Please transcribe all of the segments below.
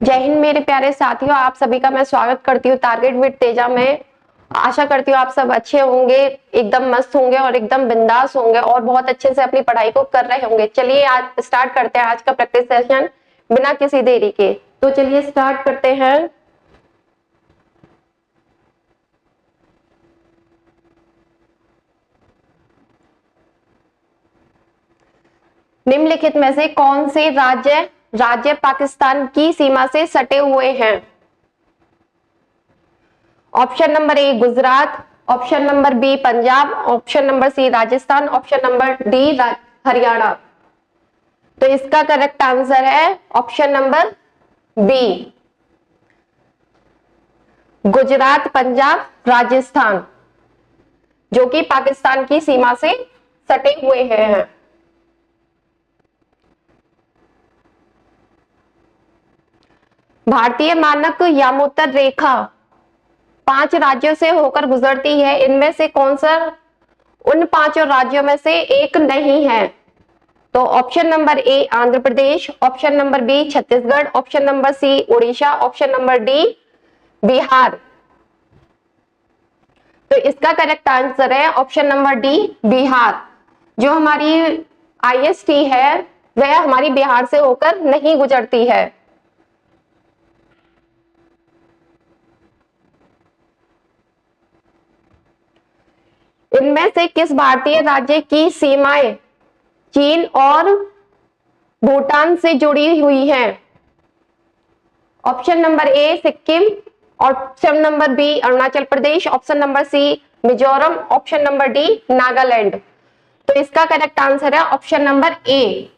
जय हिंद मेरे प्यारे साथियों, आप सभी का मैं स्वागत करती हूँ टारगेट विद तेजा में। आशा करती हूँ आप सब अच्छे होंगे, एकदम मस्त होंगे और एकदम बिंदास होंगे और बहुत अच्छे से अपनी पढ़ाई को कर रहे होंगे। चलिए आज स्टार्ट करते हैं आज का प्रैक्टिस सेशन बिना किसी देरी के। तो चलिए स्टार्ट करते हैं। निम्नलिखित में से कौन से राज्य पाकिस्तान की सीमा से सटे हुए हैं? Option number A Gujarat, option number B Punjab, option number C Rajasthan, option number D Haryana. तो इसका करेक्ट आंसर है option number B, Gujarat, Punjab, Rajasthan, जो कि पाकिस्तान की सीमा से सटे हुए हैं। भारतीय मानक यामोत्तर रेखा 5 राज्यों से होकर गुजरती है, इनमें से कौन सा उन 5 राज्यों में से एक नहीं है? तो option number A Andhra Pradesh, option number B Chhattisgarh, option number C Orissa, option number D Bihar. तो इसका करेक्ट आंसर है ऑप्शन नंबर डी बिहार। जो हमारी आईएसटी है वह हमारी बिहार से होकर नहीं गुजरती है। इनमें से किस भारतीय राज्य की सीमाएं चीन और भूटान से जुड़ी हुई हैं? Option number A Sikkim, option number B Arunachal Pradesh, option number C Mizoram, option number D Nagaland. तो इसका करेक्ट आंसर है option number A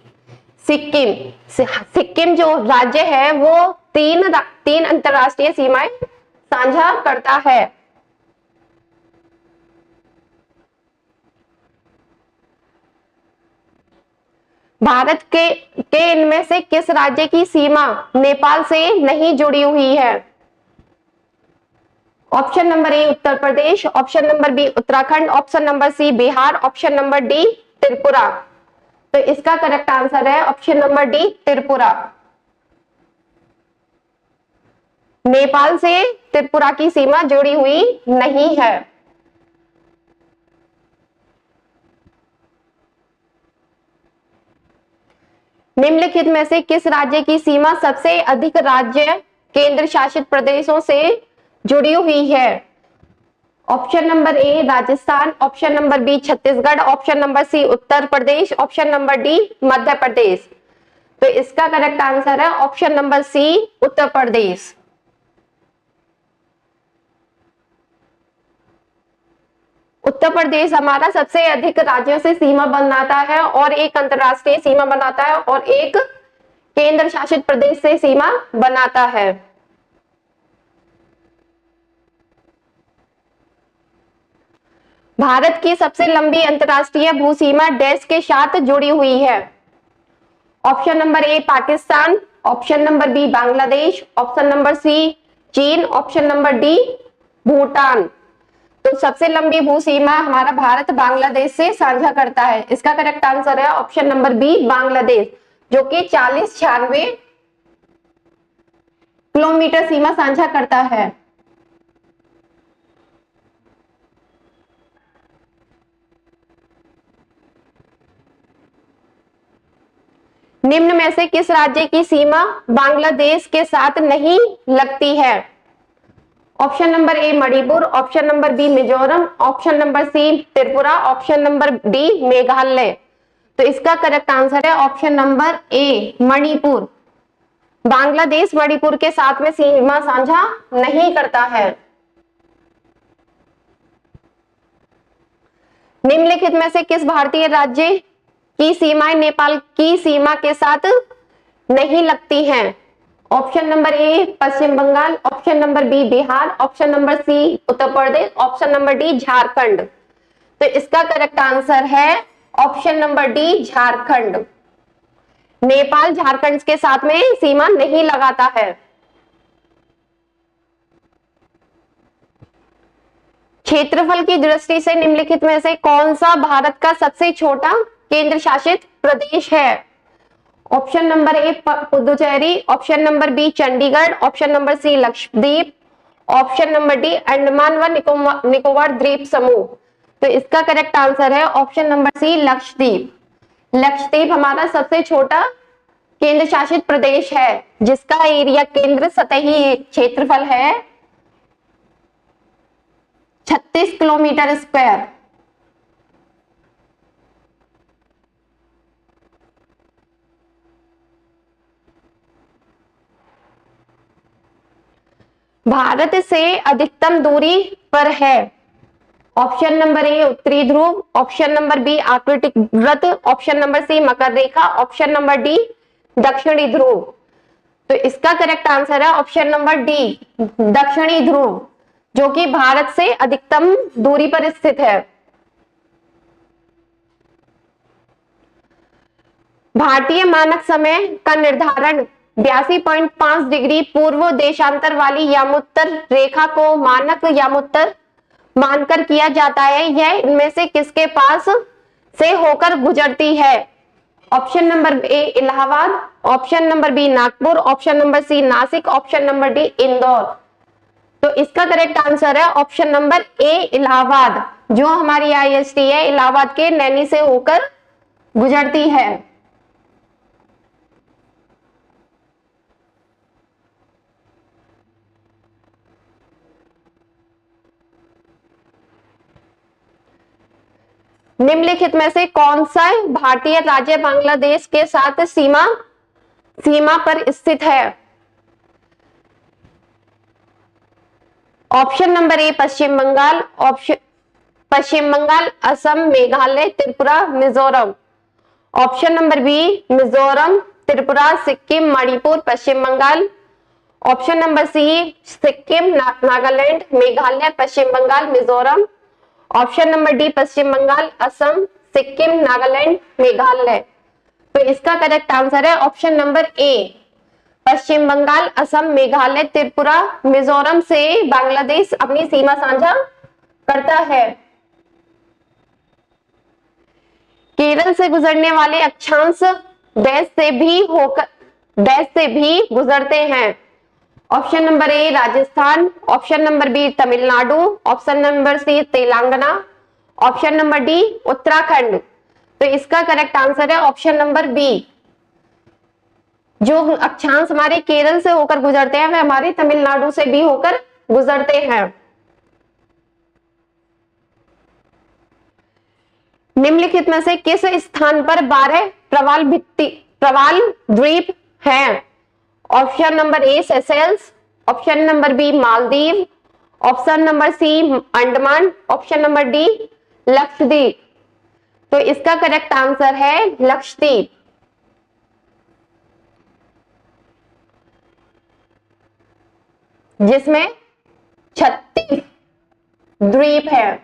Sikkim. Sikkim जो राज्य है वो तीन अंतरराष्ट्रीय सीमाएं साझा करता है। भारत के इनमें से किस राज्य की सीमा नेपाल से नहीं जुड़ी हुई है? Option number A Uttar Pradesh, option number B Uttarakhand, option number C Bihar, option number D Tripura. तो इसका करेक्ट आंसर है option number D Tripura. Nepal से त्रिपुरा की सीमा जुड़ी हुई नहीं है। निम्नलिखित में से किस राज्य की सीमा सबसे अधिक राज्य केंद्र शासित प्रदेशों से जुड़ी हुई है? Option number A Rajasthan, option number B Chhattisgarh, option number C Uttar Pradesh, option number D Madhya Pradesh. तो इसका करेक्ट आंसर है option number C Uttar Pradesh. Uttar Pradesh हमारा सबसे अधिक राज्यों से सीमा बनाता है और एक अंतरराष्ट्रीय सीमा बनाता है और एक केंद्र शासित प्रदेश से सीमा बनाता है। भारत की सबसे लंबी अंतरराष्ट्रीय भू सीमा डैश के साथ जुड़ी हुई है? Option number A Pakistan, option number B Bangladesh, option number C चीन, ऑप्शन नंबर डी भूटान। तो सबसे लंबी भू सीमा हमारा भारत बांग्लादेश से साझा करता है। इसका करेक्ट आंसर है ऑप्शन नंबर बी बांग्लादेश, जो कि 40-96 किलोमीटर सीमा साझा करता है। निम्न में से किस राज्य की सीमा बांग्लादेश के साथ नहीं लगती है? Option number A Manipur, option number B Mizoram, option number C Tripura, option number D Meghalaya. तो इसका करेक्ट आंसर है option number A Manipur. Bangladesh Manipur के साथ में सीमा साझा नहीं करता है। निम्नलिखित में से किस भारतीय राज्य की सीमाएं नेपाल की सीमा के साथ नहीं लगती हैं? Option number A Paschim Bengal, option number B Bihar, option number C Uttar Pradesh, option number D Jharkhand. तो इसका करेक्ट आंसर है option number D Jharkhand. Nepal Jharkhand के साथ में सीमा नहीं लगाता है। क्षेत्रफल की दृष्टि से निम्नलिखित में से कौन सा भारत का सबसे छोटा केंद्र शासित प्रदेश है? Option number A Puducherry, option number B Chandigarh, option number C Lakshadweep, option number D Andaman व निकोबार द्वीप समूह। तो इसका करेक्ट आंसर है option number C Lakshadweep. Lakshadweep हमारा सबसे छोटा केंद्र शासित प्रदेश है जिसका एरिया केंद्र सतही क्षेत्रफल है 36 किलोमीटर स्क्वायर। भारत से अधिकतम दूरी पर है। ऑप्शन नंबर ए उत्तरी ध्रुव, ऑप्शन नंबर बी आर्कटिक वृत्त, ऑप्शन नंबर सी मकर रेखा, ऑप्शन नंबर डी दक्षिणी ध्रुव। तो इसका करेक्ट आंसर है ऑप्शन नंबर डी दक्षिणी ध्रुव, जो कि भारत से अधिकतम दूरी पर स्थित है। भारतीय मानक समय का निर्धारण 82.5 डिग्री पूर्व देशांतर वाली यामोत्तर रेखा को मानक यामोत्तर मानकर किया जाता है। यह इनमें से किसके पास से होकर गुजरती है? Option number A Allahabad, option number B Nagpur, option number C Nashik, option number D Indore. तो इसका करेक्ट आंसर है ऑप्शन नंबर ए इलाहाबाद, जो हमारी आईएसटी है इलाहाबाद के नैनी से होकर गुजरती है। निम्नलिखित में से कौन सा भारतीय राज्य बांग्लादेश के साथ सीमा पर स्थित है? Option number A Paschim Bangal, Paschim Bangal, Assam, Meghalaya, Tripura, Mizoram. Option number B Mizoram, Tripura, Sikkim, Manipur, Paschim Bengal. Option number C Sikkim, Nagaland, Meghalaya, Paschim Bangal, Mizoram. Option number D Paschim Bangal, Assam, Sikkim, Nagaland, Meghalaya. तो इसका करेक्ट आंसर है option number A Paschim Bangal, Assam, Meghalaya, Tripura, Mizoram से बांग्लादेश अपनी सीमा साझा करता है। केरल से गुजरने वाले अक्षांश देश से भी गुजरते हैं। Option number A Rajasthan, option number B Tamil Nadu, option number C Telangana, option number D Uttarakhand. तो इसका करेक्ट आंसर है ऑप्शन नंबर बी। जो अक्षांश हमारे केरल से होकर गुजरते हैं वे हमारे तमिलनाडु से भी होकर गुजरते हैं। निम्नलिखित में से किस स्थान पर 12 प्रवाल द्वीप हैं? Option number A Seychelles, option number B Maldives, option number C Andaman, option number D Lakshadweep. तो इसका करेक्ट आंसर है लक्षद्वीप, जिसमें 36 द्वीप है।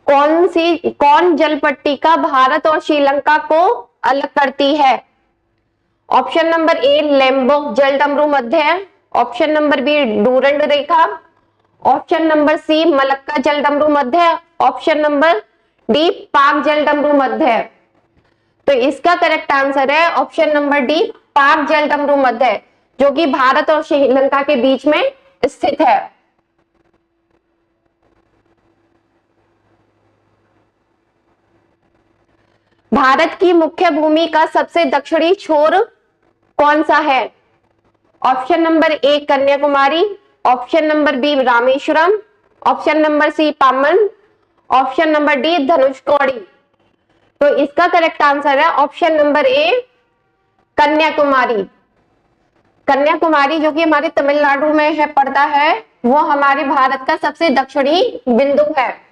कौन जलपट्टिका भारत और श्रीलंका को अलग करती है? ऑप्शन नंबर ए लैम्बोर्ट जलडमरू मध्य, ऑप्शन नंबर बी डूरंड रेखा, ऑप्शन नंबर सी मलक्का जलडमरू मध्य, ऑप्शन नंबर डी पाक जलडमरू मध्य। तो इसका करेक्ट आंसर है ऑप्शन नंबर डी पाक जलडमरू मध्य, जो कि भारत और श्रीलंका के बीच में स्थित है। भारत की मुख्य भूमि का सबसे दक्षिणी छोर कौन सा है? Option number A Kanyakumari, option number B Rameswaram, option number C Pamban, option number D Dhanushkodi. तो इसका करेक्ट आंसर है option number A Kanyakumari. Kanyakumari जो कि हमारे तमिलनाडु में है पड़ता है, वो हमारे भारत का सबसे दक्षिणी बिंदु है।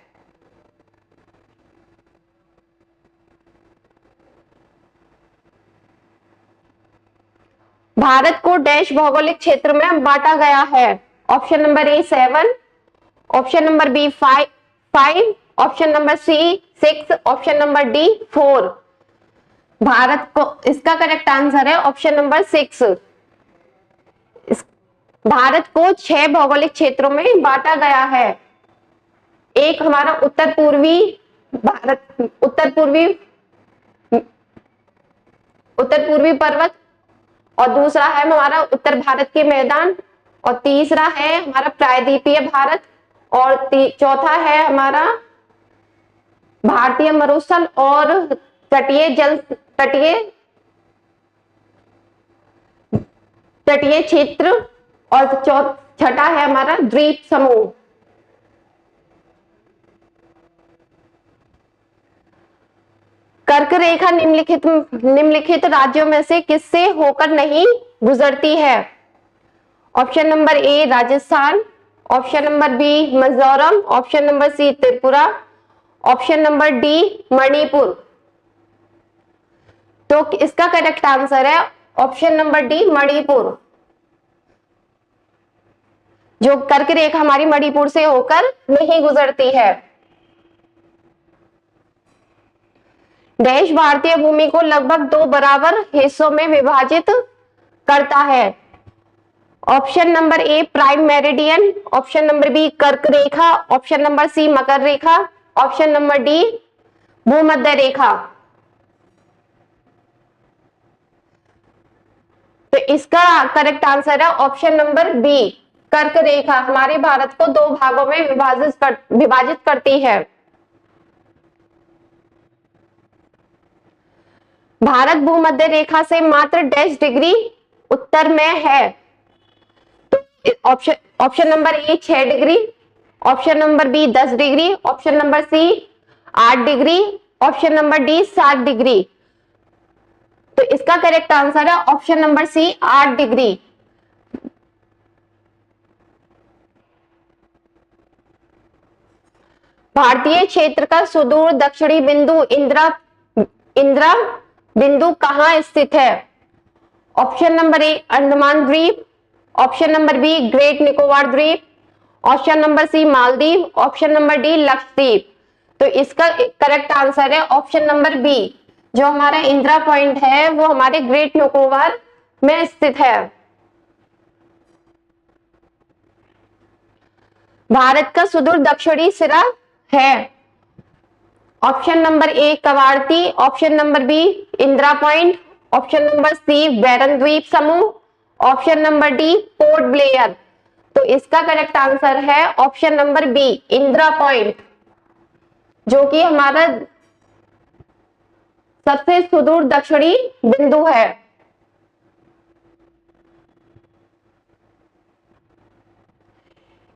भारत को डैश भौगोलिक क्षेत्र में बांटा गया है? Option number A 7, option number B 5, option number C 6, option number D 4। Bharat को, इसका करेक्ट आंसर है ऑप्शन नंबर 6। भारत को 6 भौगोलिक क्षेत्रों में बांटा गया है। एक हमारा उत्तर पूर्वी भारत, उत्तर पूर्वी पर्वत, और दूसरा है हमारा उत्तर भारत के मैदान, और तीसरा है हमारा प्रायद्वीपीय भारत, और चौथा है हमारा भारतीय मरुस्थल और तटीय क्षेत्र, और छठा है हमारा द्वीप समूह। कर्क रेखा निम्नलिखित राज्यों में से किससे होकर नहीं गुजरती है? Option number A Rajasthan, option number B Mizoram, option number C Tripura, option number D Manipur. तो इसका करेक्ट आंसर है ऑप्शन नंबर डी मणिपुर। जो कर्क रेखा हमारी मणिपुर से होकर नहीं गुजरती है। देश भारतीय भूमि को लगभग 2 बराबर हिस्सों में विभाजित करता है। Option number A prime meridian, option number B कर्क रेखा, ऑप्शन नंबर सी मकर रेखा, ऑप्शन नंबर डी भूमध्य रेखा। तो इसका करेक्ट आंसर है ऑप्शन नंबर बी कर्क रेखा हमारे भारत को 2 भागों में विभाजित करती है। भारत भूमध्य रेखा से मात्र डैश डिग्री उत्तर में है। तो option number A 6 degree, option number B 10 degree, option number C 8 degree, option number D 7 degree. तो इसका करेक्ट आंसर है ऑप्शन नंबर सी 8 डिग्री। भारतीय क्षेत्र का सुदूर दक्षिणी बिंदु इंदिरा बिंदु कहां स्थित है? ऑप्शन नंबर ए अंडमान द्वीप, option number B great Nicobar द्वीप, option number C Maldives, option number D Lakshadweep. तो इसका करेक्ट आंसर है ऑप्शन नंबर बी। जो हमारा इंदिरा पॉइंट है वो हमारे ग्रेट निकोबार में स्थित है। भारत का सुदूर दक्षिणी सिरा है। Option number A Kavaratti, option number B Indira point, option number C barren द्वीप समूह, option number D Port Blair. तो इसका करेक्ट आंसर है option number B Indira point, जो कि हमारा सबसे सुदूर दक्षिणी बिंदु है।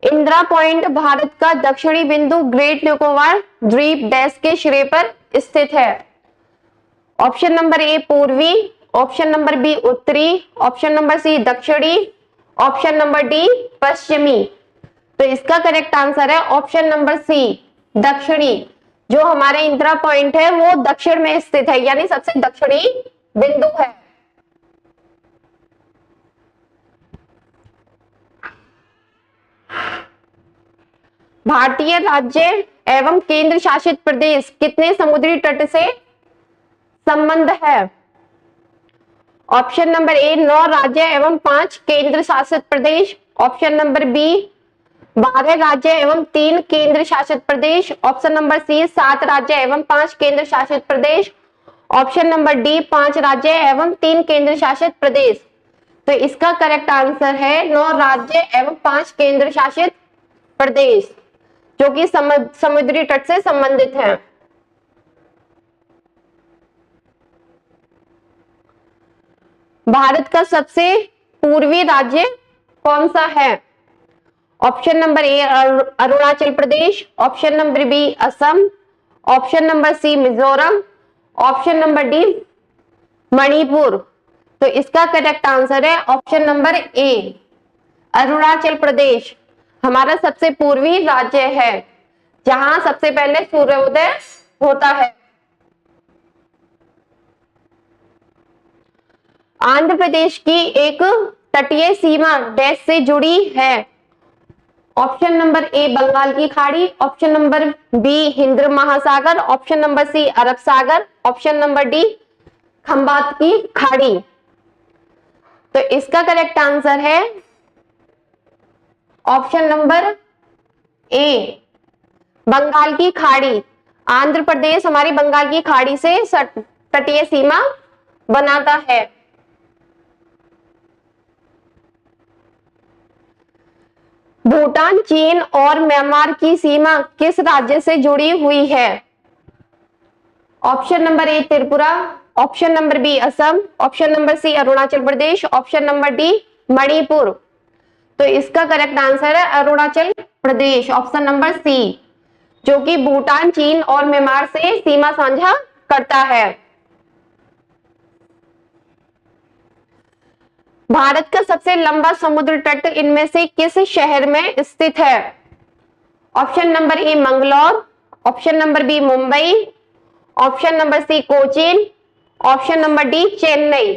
इंदिरा पॉइंट भारत का दक्षिणी बिंदु ग्रेट निकोबार द्वीप डैश के सिरे पर स्थित है। ऑप्शन नंबर ए पूर्वी, ऑप्शन नंबर बी उत्तरी, ऑप्शन नंबर सी दक्षिणी, ऑप्शन नंबर डी पश्चिमी। तो इसका करेक्ट आंसर है ऑप्शन नंबर सी दक्षिणी। जो हमारे इंदिरा पॉइंट है वो दक्षिण में स्थित है, यानी सबसे दक्षिणी बिंदु है। भारतीय राज्य एवं केंद्र शासित प्रदेश कितने समुद्री तट से संबंध है? ऑप्शन नंबर ए 9 राज्य एवं 5 केंद्र शासित प्रदेश, ऑप्शन नंबर बी 12 राज्य एवं 3 केंद्र शासित प्रदेश, ऑप्शन नंबर सी 7 राज्य एवं 5 केंद्र शासित प्रदेश, ऑप्शन नंबर डी 5 राज्य एवं 3 केंद्र शासित प्रदेश। तो इसका करेक्ट आंसर है 9 राज्य एवं 5 केंद्र शासित प्रदेश, जो कि समुद्री तट से संबंधित है। भारत का सबसे पूर्वी राज्य कौन सा है? Option number A Arunachal Pradesh, option number B Assam, option number C Mizoram, option number D Manipur. तो इसका करेक्ट आंसर है option number A Arunachal Pradesh हमारा सबसे पूर्वी राज्य है, जहां सबसे पहले सूर्योदय होता है। आंध्र प्रदेश की एक तटीय सीमा डैश से जुड़ी है। ऑप्शन नंबर ए बंगाल की खाड़ी, ऑप्शन नंबर बी हिंद महासागर, ऑप्शन नंबर सी अरब सागर, ऑप्शन नंबर डी खंबात की खाड़ी। तो इसका करेक्ट आंसर है ऑप्शन नंबर ए बंगाल की खाड़ी, आंध्र प्रदेश हमारी बंगाल की खाड़ी से तटीय सीमा बनाता है। भूटान, चीन और म्यांमार की सीमा किस राज्य से जुड़ी हुई है? Option number A Tripura, option number B Assam, option number C Arunachal Pradesh, option number D Manipur. तो इसका करेक्ट आंसर है Arunachal Pradesh, option number C, जो कि भूटान, चीन और म्यांमार से सीमा साझा करता है। भारत का सबसे लंबा समुद्र तट इनमें से किस शहर में स्थित है? Option number A Mangalore, option number B Mumbai, option number C Cochin, option number D Chennai.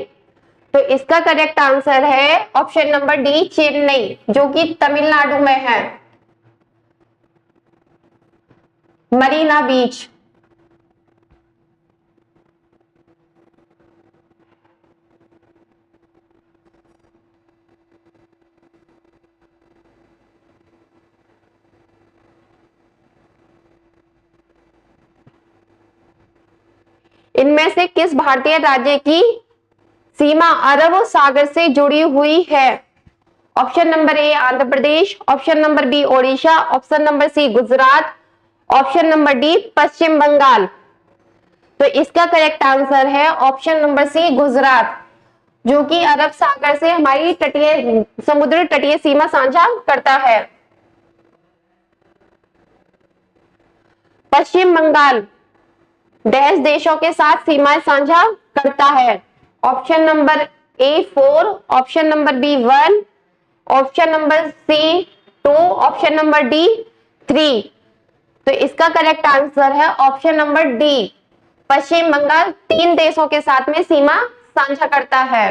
तो इसका करेक्ट आंसर है ऑप्शन नंबर डी चेन्नई, जो कि तमिलनाडु में है, मरीना बीच। इनमें से किस भारतीय राज्य की सीमा अरब सागर से जुड़ी हुई है? Option number A Andhra Pradesh, option number B Odisha, option number C Gujarat, option number D Paschim Bangal. तो इसका करेक्ट आंसर है ऑप्शन नंबर सी गुजरात, जो कि अरब सागर से हमारी तटीय समुद्र तटीय सीमा साझा करता है। पश्चिम बंगाल डैश देशों के साथ सीमाएं साझा करता है? Option number A 4, option number B 1, option number C 2, option number D 3। तो इसका करेक्ट आंसर है option number D, Paschim Bengal 3 देशों के साथ में सीमा साझा करता है।